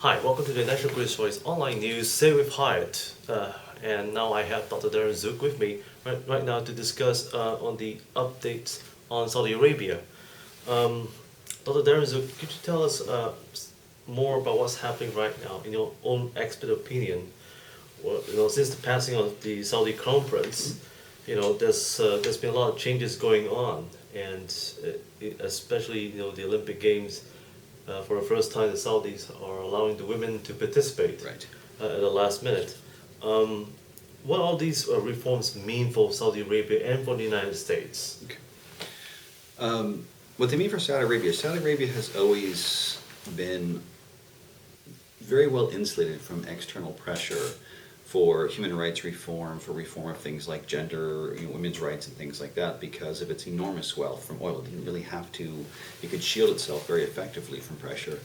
Hi, welcome to the National Police Voice online news, Say with Hyatt. And now I have Dr. Darren Zook with me right now to discuss on the updates on Saudi Arabia. Dr. Darren Zook, could you tell us more about what's happening right now in your own expert opinion? Well, since the passing of the Saudi Crown Prince, there's been a lot of changes going on, and especially the Olympic Games. For the first time, the Saudis are allowing the women to participate Right. At the last minute. What all these reforms mean for Saudi Arabia and for the United States? Okay. What they mean for Saudi Arabia has always been very well insulated from external pressure for human rights reform, for reform of things like gender, women's rights and things like that, because of its enormous wealth from oil. It didn't really have to, it could shield itself very effectively from pressure.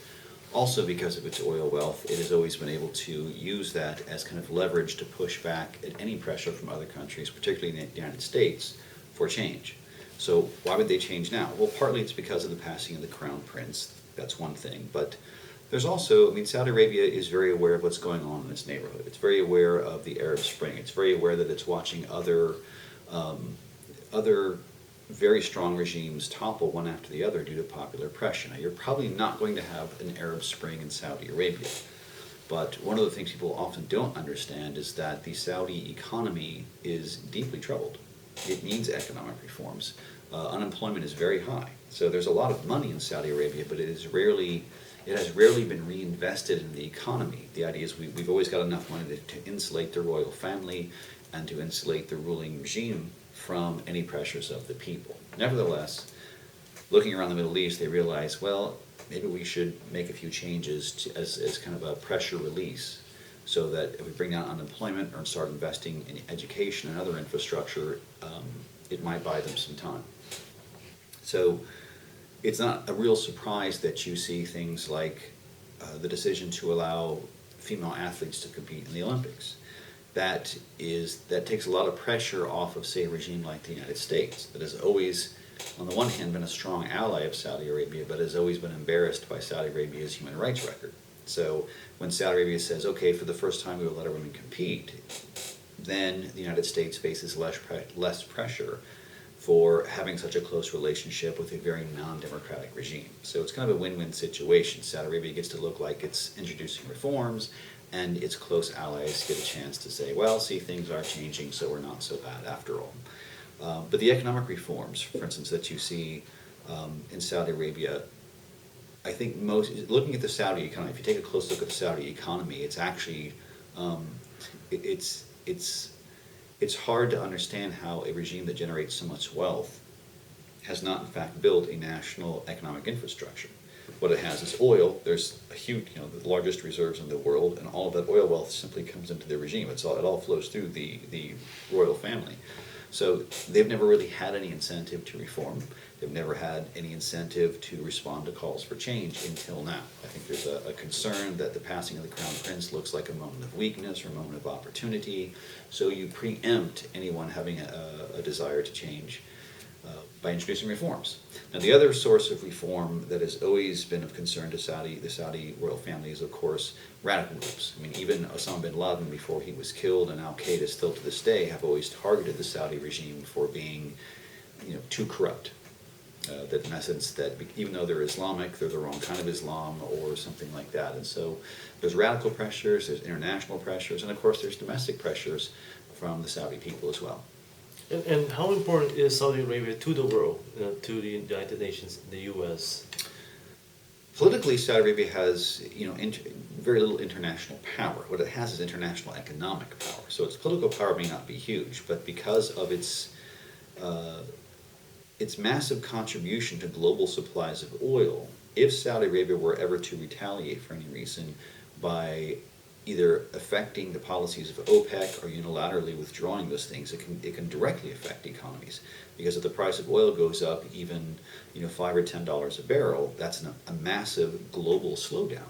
Also because of its oil wealth, it has always been able to use that as kind of leverage to push back at any pressure from other countries, particularly in the United States, for change. So why would they change now? Well, partly it's because of the passing of the Crown Prince. That's one thing. But there's also, Saudi Arabia is very aware of what's going on in its neighborhood. It's very aware of the Arab Spring. It's very aware that it's watching other very strong regimes topple one after the other due to popular pressure. Now, you're probably not going to have an Arab Spring in Saudi Arabia. But one of the things people often don't understand is that the Saudi economy is deeply troubled. It needs economic reforms. Unemployment is very high. So there's a lot of money in Saudi Arabia, but it has rarely been reinvested in the economy. The idea is we've always got enough money to insulate the royal family and to insulate the ruling regime from any pressures of the people. Nevertheless, looking around the Middle East, they realize, well, maybe we should make a few changes as kind of a pressure release, so that if we bring down unemployment or start investing in education and other infrastructure, it might buy them some time. So it's not a real surprise that you see things like the decision to allow female athletes to compete in the Olympics. That takes a lot of pressure off of, say, a regime like the United States, that has always, on the one hand, been a strong ally of Saudi Arabia, but has always been embarrassed by Saudi Arabia's human rights record. So when Saudi Arabia says, okay, for the first time we will let our women compete, then the United States faces less pressure for having such a close relationship with a very non-democratic regime. So it's kind of a win-win situation. Saudi Arabia gets to look like it's introducing reforms, and its close allies get a chance to say, well, see, things are changing, so we're not so bad after all. But the economic reforms, for instance, that you see in Saudi Arabia, I think looking at the Saudi economy, if you take a close look at the Saudi economy, it's actually, it's hard to understand how a regime that generates so much wealth has not in fact built a national economic infrastructure. What it has is oil. There's a huge, the largest reserves in the world, and all of that oil wealth simply comes into the regime. It all flows through the royal family. So they've never really had any incentive to reform. They've never had any incentive to respond to calls for change until now. I think there's a concern that the passing of the Crown Prince looks like a moment of weakness or a moment of opportunity. So you preempt anyone having a desire to change by introducing reforms. Now, the other source of reform that has always been of concern to the Saudi royal family is, of course, radical groups. Even Osama bin Laden, before he was killed, and Al-Qaeda still to this day, have always targeted the Saudi regime for being, too corrupt. That in essence, that even though they're Islamic, they're the wrong kind of Islam or something like that. And so there's radical pressures, there's international pressures, and of course there's domestic pressures from the Saudi people as well. And how important is Saudi Arabia to the world, to the United Nations, the U.S.? Politically, Saudi Arabia has, very little international power. What it has is international economic power. So its political power may not be huge, but because of its massive contribution to global supplies of oil, if Saudi Arabia were ever to retaliate for any reason by either affecting the policies of OPEC or unilaterally withdrawing those things, it can directly affect economies. Because if the price of oil goes up even $5 or $10 a barrel, that's a massive global slowdown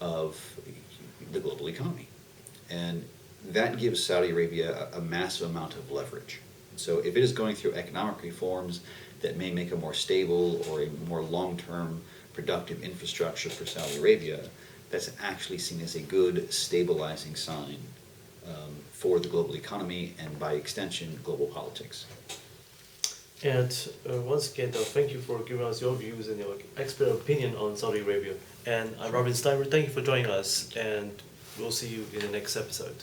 of the global economy. And that gives Saudi Arabia a massive amount of leverage. So if it is going through economic reforms that may make a more stable or a more long-term productive infrastructure for Saudi Arabia, that's actually seen as a good stabilizing sign for the global economy and by extension global politics. And once again, thank you for giving us your views and your expert opinion on Saudi Arabia. And I'm Robin Steimer. Thank you for joining us, and we'll see you in the next episode.